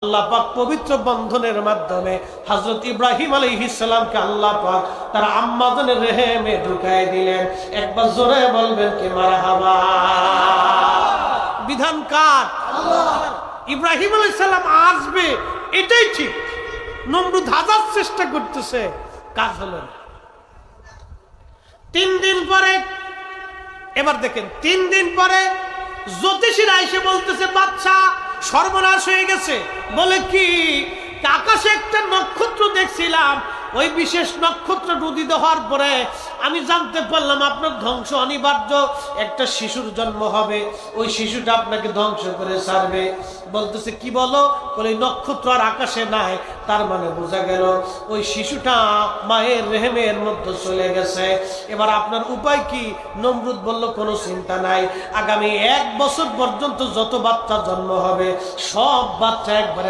আল্লাহ পাক পবিত্র বন্ধনের মাধ্যমে হযরত ইব্রাহিম আলাইহিস সালামকে আল্লাহ পাক তার আম্মা জানের রেহেমে ঢুকায় দিলেন। একবার জোরে বলবেন কি মারহাবা। বিধান কার? আল্লাহ। ইব্রাহিম আলাইহিস সালাম আসবে এটাই ঠিক, নমরুদ হাজার চেষ্টা করতেছে, কাজ হলো না। 3 দিন পরে, এবার দেখেন 3 দিন পরে জ্যোতিষীরা এসে বলতেছে বাদশা সর্বনাশ হয়ে গেছে। বলে কি? আকাশে একটা নক্ষত্র দেখছিলাম, ওই বিশেষ নক্ষত্র উদিত হওয়ার পরে আমি জানতে পারলাম আপনার ধ্বংস অনিবার্য, একটা শিশুর জন্ম হবে, ওই শিশুটা আপনাকে ধ্বংস করে ছাড়বে। বলতেছে কি বলো? বলে নক্ষত্র আর আকাশে নাই, তার মানে বোঝা গেল ওই শিশুটা মায়ের রেহেমের মধ্যে চলে গেছে। এবার আপনার উপায় কি? নমরুদ বলল কোনো চিন্তা নাই, আগামী 1 বছর পর্যন্ত যত বাচ্চা জন্ম হবে সব বাচ্চা একবারে